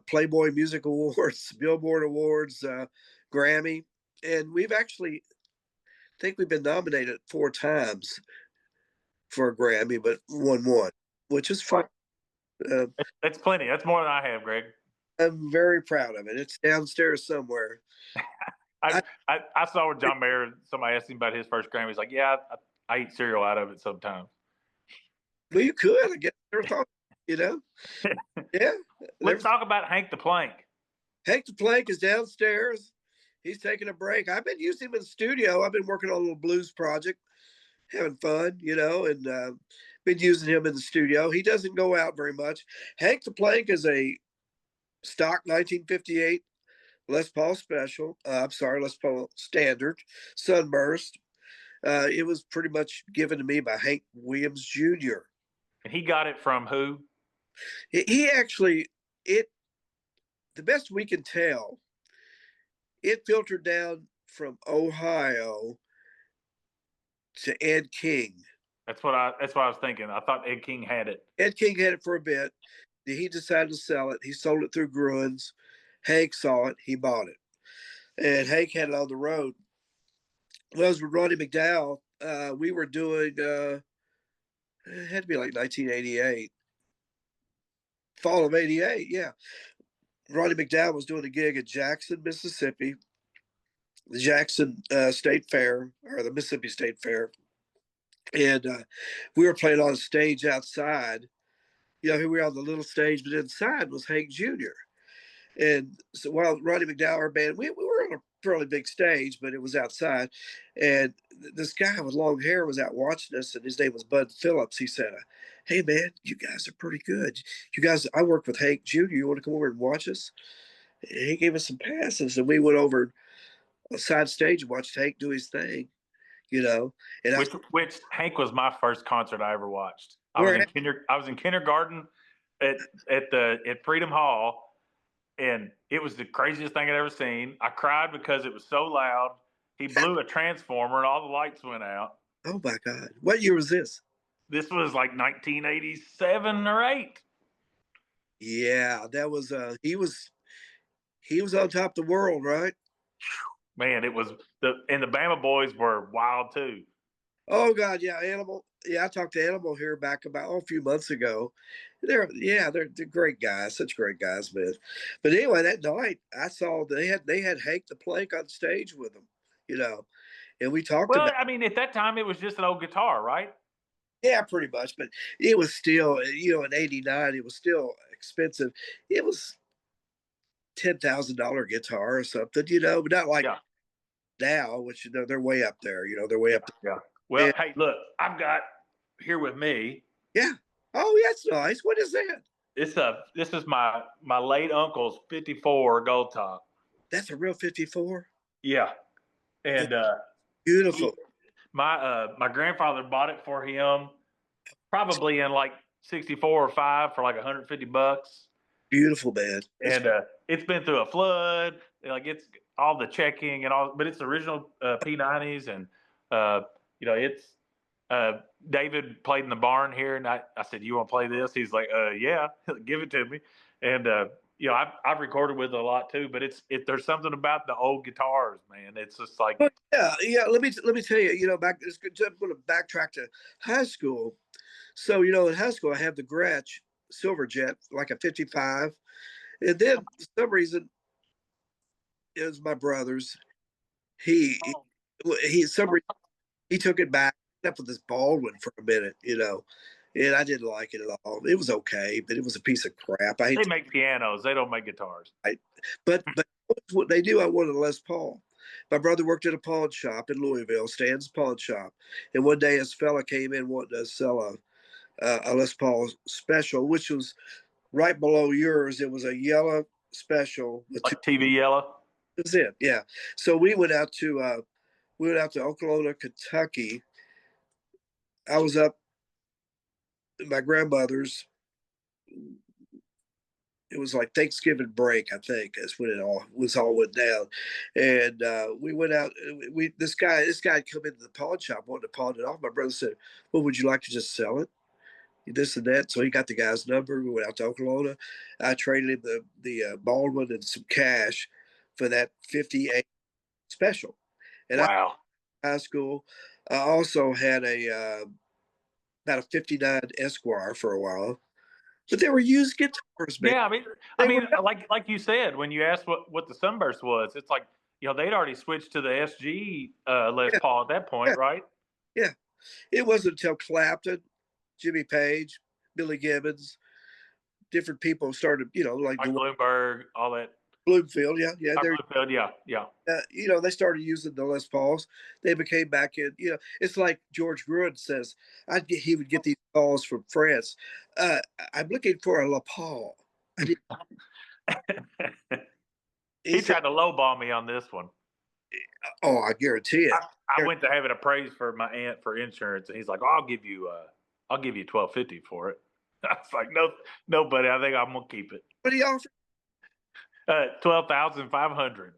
Playboy Music Awards, Billboard Awards, Grammy, and we've actually think we've been nominated 4 times for a Grammy, but won one, which is fine. Uh, That's plenty. That's more than I have, Greg. I'm very proud of it. It's downstairs somewhere. I I, I saw with John Mayer. Somebody asked him about his first Grammy. He's like, "Yeah, I eat cereal out of it sometimes." well, you could. I guess never thought. You know. Yeah. Let's talk about Hank the Plank. Hank the Plank is downstairs. He's taking a break. I've been using him in the studio. I've been working on a little blues project, having fun, and been using him in the studio. He doesn't go out very much. Hank the Plank is a stock 1958 Les Paul Special. I'm sorry, Les Paul Standard Sunburst. It was pretty much given to me by Hank Williams Jr. And he got it from who? He actually, it the best we can tell, it filtered down from Ohio to Ed King. That's what I was thinking. I thought Ed King had it. Ed King had it for a bit. He decided to sell it. He sold it through Gruen's. Hank saw it. He bought it. And Hank had it on the road. Well, as with Ronnie McDowell, we were doing, it had to be like 1988, fall of 88. Yeah. Ronnie McDowell was doing a gig at Jackson, Mississippi, the Jackson State Fair, or the Mississippi State Fair. And we were playing on a stage outside. We were on the little stage, but inside was Hank Jr. And so while Roddy McDowell, our band, we were on a fairly big stage, but it was outside. And this guy with long hair was out watching us, and his name was Bud Phillips. He said, "Hey man, you guys are pretty good. You guys, I work with Hank Jr. You want to come over and watch us?" And he gave us some passes, and we went over a side stage and watched Hank do his thing. You know, and I Which Hank was my first concert I ever watched. where I was in kindergarten at at Freedom Hall, and it was the craziest thing I'd ever seen. I cried because it was so loud. He blew a transformer and all the lights went out. oh my God, what year was this? This was like 1987 or 8. Yeah, that was he was on top of the world, right? Man, it was the Bama Boys were wild too. Oh God, yeah, Animal. Yeah, I talked to Animal here back about a few months ago. They're great guys, such great guys, man. But anyway, that night I saw they had Hank the Plank on stage with them, you know, and we talked Well, about I mean, at that time it was just an old guitar, right? yeah, pretty much, but it was still in '89 it was still expensive. It was $10,000 guitar or something, but not like Yeah, now, which they're way up there, they're way yeah, up yeah. there. Well, hey, look, I've got here with me. Yeah. Oh, yeah, that's nice. What is that? This is my late uncle's '54 gold top. That's a real 54. Yeah, Oh, and he beautiful. my grandfather bought it for him probably in like '64 or 5 for like $150. Beautiful, man. That's And it's been through a flood. Like it's all the checking and all, but it's original P90s, and uh, it's David played in the barn here, and I said, "You want to play this?" He's like, "Yeah, give it to me." And I've recorded with it a lot too, but there's something about the old guitars, man. It's just like, but yeah, yeah. Let me tell you, back it's good. I'm going to backtrack to high school. So, in high school, I have the Gretsch Silverjet, like a 55. And then for some reason, it was my brother's. He, some reason, he took it back, up with this Baldwin for a minute. And I didn't like it at all. It was okay, but it was a piece of crap. I hate they to, make pianos, they don't make guitars. but what they do, I wanted a Les Paul. My brother worked at a pawn shop in Louisville, Stan's Pawn Shop, and one day this fella came in wanting to sell a Les Paul special, which was right below yours. It was a yellow special with two. Like TV yellow. That was it, yeah. So we went out to Oklahoma, Kentucky. I was up at my grandmother's. It was like Thanksgiving break, I think. That's when it all went down. And we went out. We this guy had come into the pawn shop wanting to pawn it off. My brother said, "Well, would you like to just sell it? This and that." So he got the guy's number. We went out to Oklahoma. I traded him the Baldwin and some cash for that 58 special. And I Wow. high school. I also had about a 59 Esquire for a while, but they were used guitars, man. Yeah, I They were mean, like you said, when you asked what the Sunburst was, it's like they'd already switched to the SG Les yeah, Paul at that yeah, point, right? yeah. It wasn't until Clapton, Jimmy Page, Billy Gibbons, different people started, like Mike the Bloomberg, all that. Bloomfield. Yeah, yeah. Mike Bloomfield, yeah, yeah. They started using the Les Pauls. They became back in. It's like George Gruen says. He would get these calls from France. Uh, I'm looking for a La Paul. I did. He He said, tried to lowball me on this one. "Oh, I guarantee it." I went to have it appraised for my aunt for insurance, and he's like, "Oh, I'll give you 1250 for it." I was like, "No, no, buddy, I think I'm gonna keep it. What do you offer? 12,500."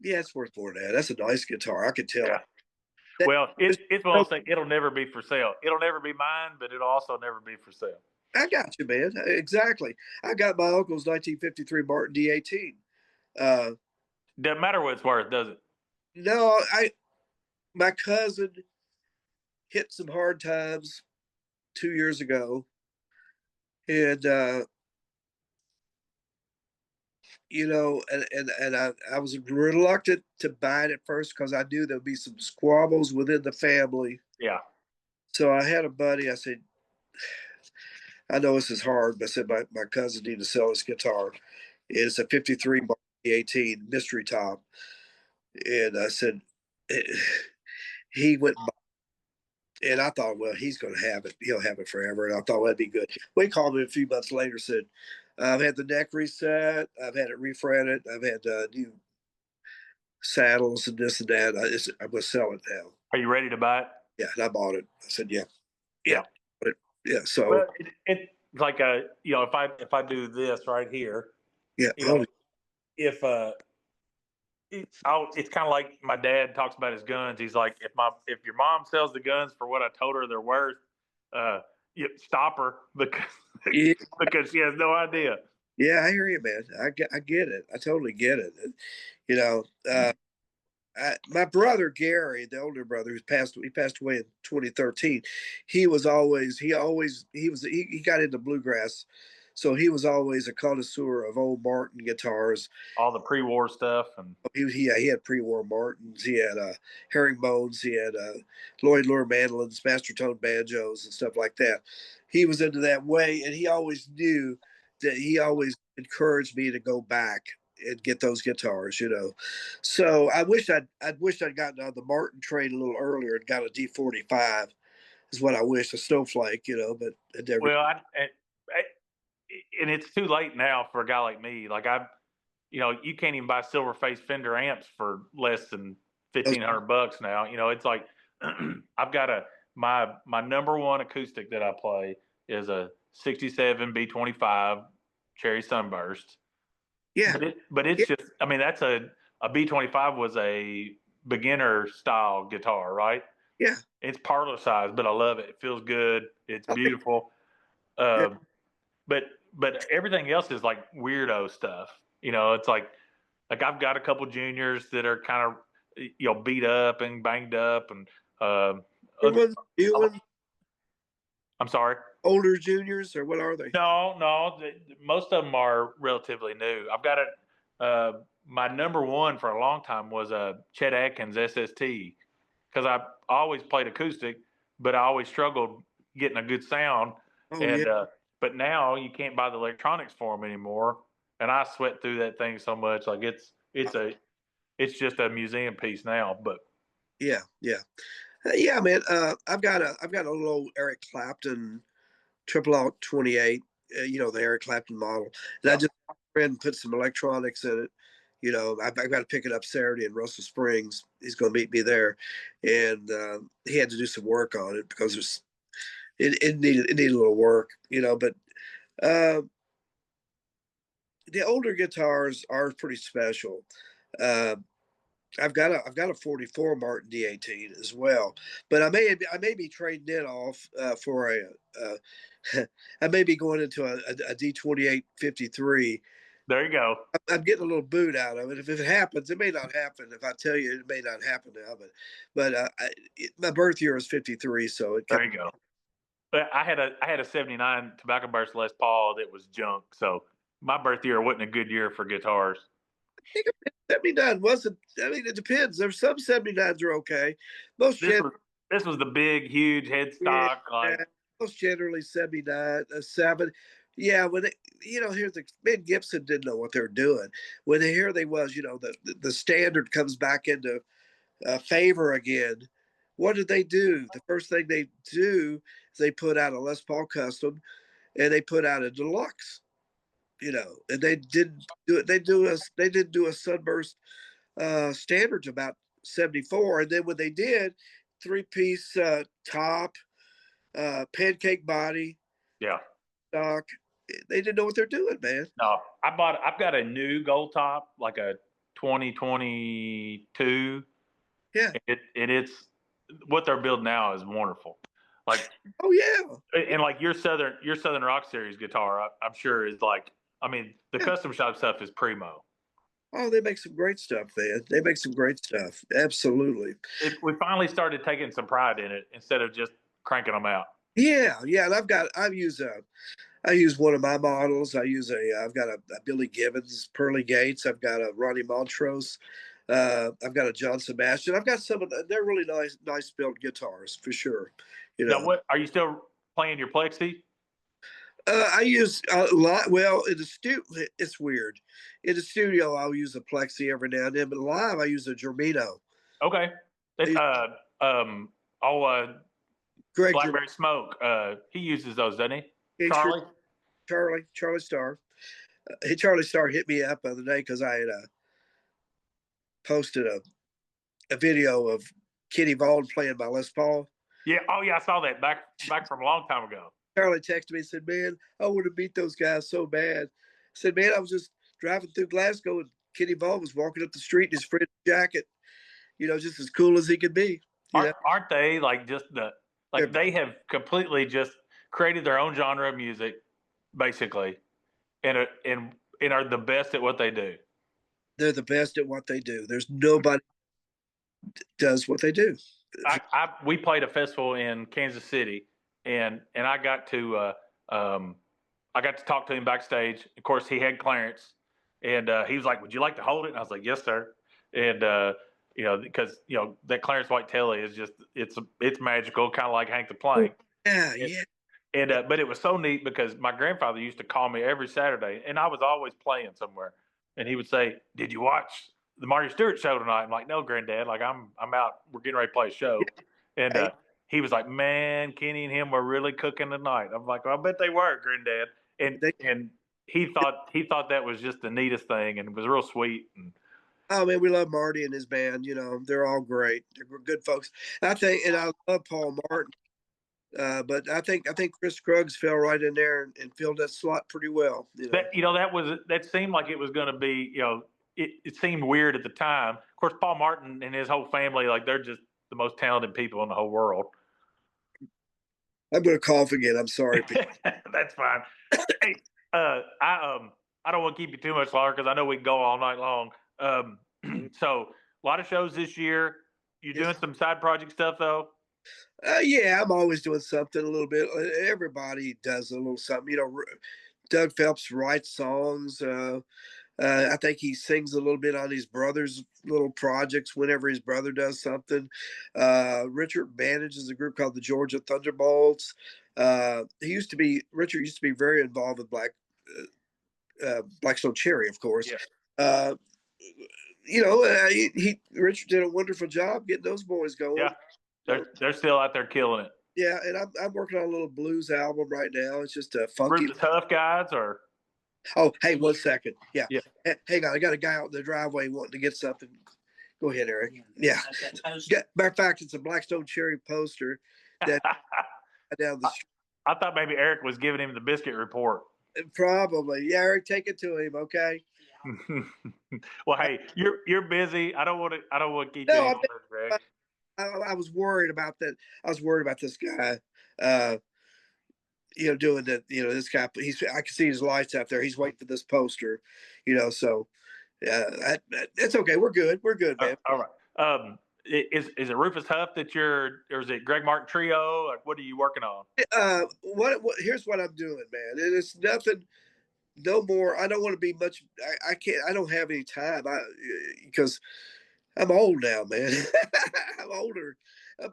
Yeah, it's worth more than that. That's a nice guitar. I could tell. Yeah. That, Well, it's one of those things. It'll never be for sale. It'll never be mine, but it'll also never be for sale. I got you, man. Exactly. I got my uncle's 1953 Martin D18. Uh, Doesn't matter what it's worth, does it? no, my cousin hit some hard times 2 years ago, and and I was reluctant to buy it at first because I knew there'd be some squabbles within the family. Yeah. So I had a buddy. I know this is hard, but I said my cousin needed to sell his guitar. It's a 53 Mark 18 mystery top. And I said, eh, he went and I thought, well, he's going to have it. He'll have it forever. And I thought, well, that'd be good. We called me a few months later, said, I've had the neck reset. I've had it refretted. I've had new saddles and this and that. I'm going to sell it now. Are you ready to buy it? Yeah. And I bought it. I said, yeah. Yeah. Yeah. But, yeah. So, Well, it's like a, if I do this right here, yeah. you know, if it's kind of like my dad talks about his guns. He's like, if your mom sells the guns for what I told her they're worth, you stop her because Yeah. because she has no idea. Yeah. I hear you, man. I get it. I totally get it. You know, my brother Gary, the older brother, he passed away in 2013. He got into bluegrass, so he was always a connoisseur of old Martin guitars. All the pre-war stuff and He had pre-war Martins, he had herringbones, he had Lloyd Lure mandolins, master tone banjos, and stuff like that. He was into that way, and he always knew that he always encouraged me to go back and get those guitars, you know. So I'd wished I'd gotten on the Martin train a little earlier and got a D45 is what I wish, a snowflake, you know, but it never. well, and it's too late now for a guy like me. Like you can't even buy silver face Fender amps for less than $1,500 now. It's like I've got my number one acoustic that I play is a '67 B25 Cherry Sunburst. Yeah, But it's yeah, just, I mean, that's a B25 was a beginner style guitar, right? yeah. It's parlor size, but I love it. It feels good. It's Okay, beautiful. yeah, Uh, but everything else is like weirdo stuff. It's like I've got a couple juniors that are kind of beat up and banged up, and new ones, new ones, I'm sorry. older juniors, or what are they? No, most of them are relatively new. I've got it. My number one for a long time was a Chet Atkins SST because I always played acoustic, but I always struggled getting a good sound. Oh yeah, And but now you can't buy the electronics for them anymore, and I sweat through that thing so much. Like it's just a museum piece now. But yeah, yeah, yeah, man. I've got a little Eric Clapton triple out 28, you know, the Eric Clapton model, and I yeah, just friend put some electronics in it. You know, I got to pick it up Saturday in Russell Springs. He's going to meet me there, and he had to do some work on it because it needed a little work, you know. But uh, the older guitars are pretty special. Uh, I've got a 44 Martin D18 as well, but I may be trading it off for I may be going into a D28 53. there you go. I'm getting a little boot out of it. If it happens, it may not happen. If I tell you, it may not happen now. But my birth year is 53, so it There kept. you go. But I had a '79 Tobacco Burst Les Paul that was junk. So my birth year wasn't a good year for guitars. I think 79 wasn't. I mean, it depends. There's some 79s are okay. Most This gen, was this was the big, huge yeah, headstock. Like most generally 79, 7. Yeah, when they, here's the Ben Gibson didn't know what they were doing. When here they was, the standard comes back into favor again. What did they do? The first thing they do is they put out a Les Paul custom, and they put out a deluxe. And they didn't do it. They didn't do a Sunburst standards about 74, and then when they did, three-piece top, pancake body, yeah, stock. They didn't know what they're doing, man. no, I've got a new gold top, like a 2022. Yeah. It's what they're building now is wonderful. Like Oh yeah. and like your Southern Rock Series guitar, I'm sure is like. I mean, the Yeah. custom shop stuff is primo. Oh, they make some great stuff, man. They make some great stuff. Absolutely. We finally started taking some pride in it instead of just cranking them out. Yeah, yeah. And I use one of my models. I've got a Billy Gibbons Pearly Gates. I've got a Ronnie Montrose. I've got a John Sebastian. I've got some of they're really nice built guitars for sure. You Now, know, what are you still playing your Plexi? I use a lot. Well, in the studio, it's weird. In the studio, I'll use a Plexi every now and then, but live, I use a Germino. Okay. I It, use oh, Greg Germino, Blackberry Smoke. He uses those, doesn't he? Sure, Charlie. Charlie Starr. Charlie Starr hit me up the other day because I had posted a video of Kenny Vaughan playing my Les Paul. Yeah. Oh, yeah. I saw that back from a long time ago. Charlie texted me and said, "Man, I want to meet those guys so bad." I said, "Man, I was just driving through Glasgow and Kenny Vaughan was walking up the street in his fringe jacket, just as cool as he could be. You know, Aren't they like just they're they have completely just created their own genre of music, basically, and are the best at what they do. they're the best at what they do. There's nobody does what they do. We played a festival in Kansas City, and I got to talk to him backstage. Of course, he had clearance, and he was like, "Would you like to hold it?" And I was like, "Yes, sir." And because that Clarence White telly is just it's magical, kind of like Hank the Oh, Plank. yeah, And, yeah. but it was so neat because my grandfather used to call me every Saturday, and I was always playing somewhere, and he would say, "Did you watch the Marty Stewart show tonight?" I'm like, "No, Granddad. Like I'm out. We're getting ready to play a show." And Hey, he was like, "Man, Kenny and him were really cooking tonight." I'm like, well, "I bet they were, Granddad." they, And he thought that was just the neatest thing, and it was real sweet. And oh man, we love Marty and his band. They're all great. They're good folks. And I love Paul Martin. But I think Chris Scruggs fell right in there and filled that slot pretty well. that seemed like it was going to be it seemed weird at the time. Of course, Paul Martin and his whole family, like they're just the most talented people in the whole world. I'm going to cough again. I'm sorry, Pete. That's fine. Hey, I don't want to keep you too much longer because I know we can go all night long. So a lot of shows this year. You Yeah. doing some side project stuff though? Yeah, I'm always doing something a little bit. Everybody does a little something. Doug Phelps writes songs. I think he sings a little bit on his brother's little projects whenever his brother does something. Richard manages a group called the Georgia Thunderbolts. Richard used to be very involved with Blackstone Cherry, of course. Yeah. Uh, Richard did a wonderful job getting those boys going. Yeah. So, They're still out there killing it. yeah, and I'm working on a little blues album right now. It's just a funky. Group of tough guys, or Oh, hey, 1 second. Yeah, yeah. hang on. I got a guy out in the driveway wanting to get something. Go ahead, Eric. Yeah. Matter of fact, it's a Blackstone Cherry poster that down the street. I thought maybe Eric was giving him the biscuit report. Probably. Yeah, Eric, take it to him, okay? Well, hey, you're busy. I don't want to keep you No, any longer, Greg. I was worried about that. I was worried about this guy. Uh, doing that. This guy. I can see his lights out there. He's waiting for this poster. So it's okay. We're good. We're good, man. All right. Is it Rufus Huff that or is it Greg Martin Trio? Like, what are you working on? What? Here's what I'm doing, man. And it's nothing. No more. I don't want to be much. I can't. I don't have any time. Because I'm old now, man. I'm older.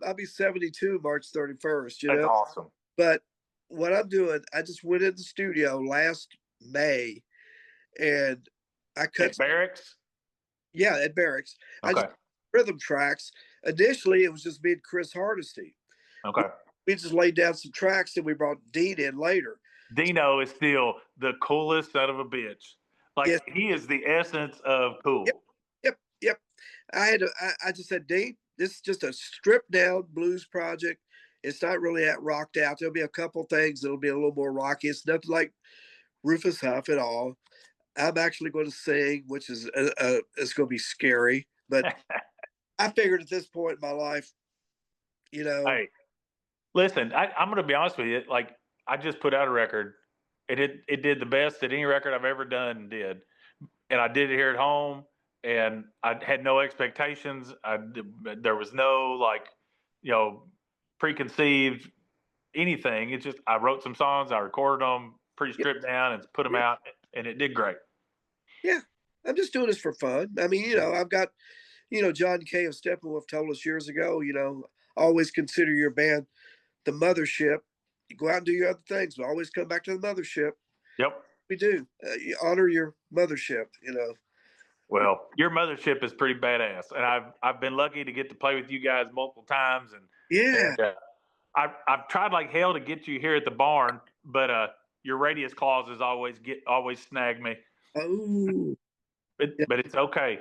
I'll be 72 March 31st. That's awesome. But what I'm doing, I just went in the studio last May, and I cut At Barracks. Yeah, at Barracks. I Okay. just rhythm tracks. Initially, it was just me and Chris Hardesty. Okay. We just laid down some tracks, and we brought Dean in later. Dino is still the coolest son of a bitch. Like Yes. he is the essence of cool. Yep. I just said, Dean, this is just a stripped down blues project. It's not really that rocked out. There'll be a couple things that'll be a little more rocky. It's nothing like Rufus Huff at all. I'm actually going to sing, which is it's going to be scary. But I figured at this point in my life, Hey, listen, I'm going to be honest with you. Like I just put out a record, and it did the best that any record I've ever done did, and I did it here at home, and I had no expectations. There was no preconceived anything. It's just I wrote some songs, I recorded them, pretty stripped down, and put them out, and it did great. yeah, I'm just doing this for fun. I mean, I've got, John Kay of Steppenwolf told us years ago, always consider your band the mothership. You go out and do your other things, but always come back to the mothership. Yep. We do. You honor your mothership, you know. Well, your mothership is pretty badass, and I've been lucky to get to play with you guys multiple times, Yeah. and I've tried like hell to get you here at the barn, but your radius clauses always snag me. Oh. Yeah. But it's okay.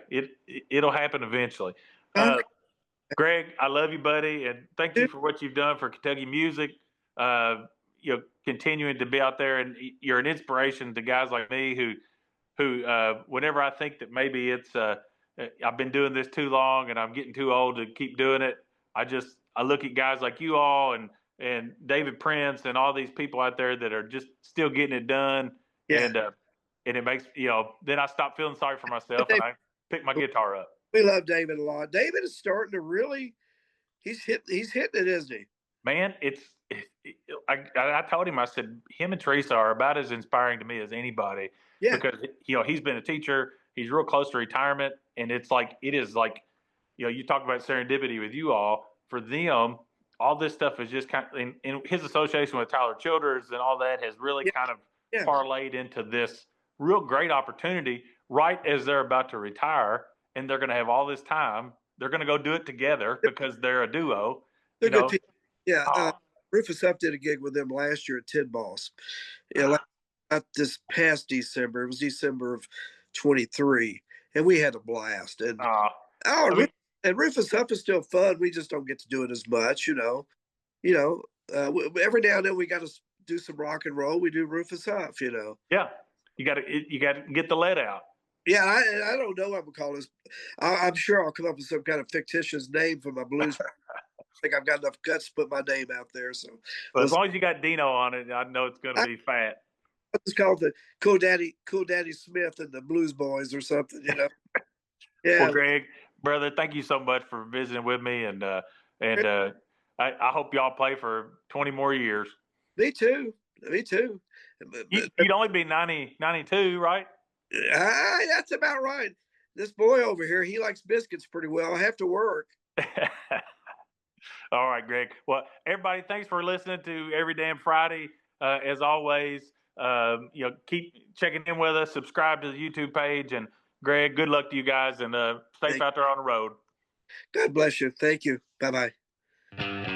It'll happen eventually. Okay. Greg, I love you, buddy, and thank you for what you've done for Kentucky music. Continuing to be out there, and you're an inspiration to guys like me who whenever I think that maybe it's I've been doing this too long and I'm getting too old to keep doing it. I look at guys like you all and David Prince and all these people out there that are just still getting it done, Yeah. and it makes then I stop feeling sorry for myself and I pick my guitar up. We love David a lot. David is starting to really. He's hitting it, isn't he? Man, I told him, I said, him and Teresa are about as inspiring to me as anybody Yeah. because, he's been a teacher. He's real close to retirement. And it is like, you talk about serendipity with you all. For them, all this stuff is just kind of, in his association with Tyler Childers and all that has really Yeah. kind of Yeah. parlayed into this real great opportunity right as they're about to retire and they're going to have all this time. They're going to go do it together because they're a duo. They're good people. Yeah. Oh, Rufus Huff did a gig with them last year at Tid Boss. Yeah, like not this past December. It was December of 23, and we had a blast. And Rufus Huff is still fun. We just don't get to do it as much, you know. Every now and then we got to do some rock and roll. We do Rufus Huff, you know. Yeah, you got to get the lead out. Yeah, I don't know what I'm gonna call this. I'm sure I'll come up with some kind of fictitious name for my blues. I think I've got enough guts to put my name out there. So, well, as long as you got Dino on it, I know it's going to be fat. It's called the Cool Daddy Smith and the Blues Boys or something, you know. Yeah. Well, Greg, brother, thank you so much for visiting with me, and I hope y'all play for 20 more years. Me too. You'd only be 92, right? That's about right. This boy over here, he likes biscuits pretty well. I have to work. All right, Greg. Well, everybody, thanks for listening to Every Damn Friday. As always, keep checking in with us. Subscribe to the YouTube page. And Greg, good luck to you guys, and safe out there on the road. God bless you. Thank you. Bye-bye.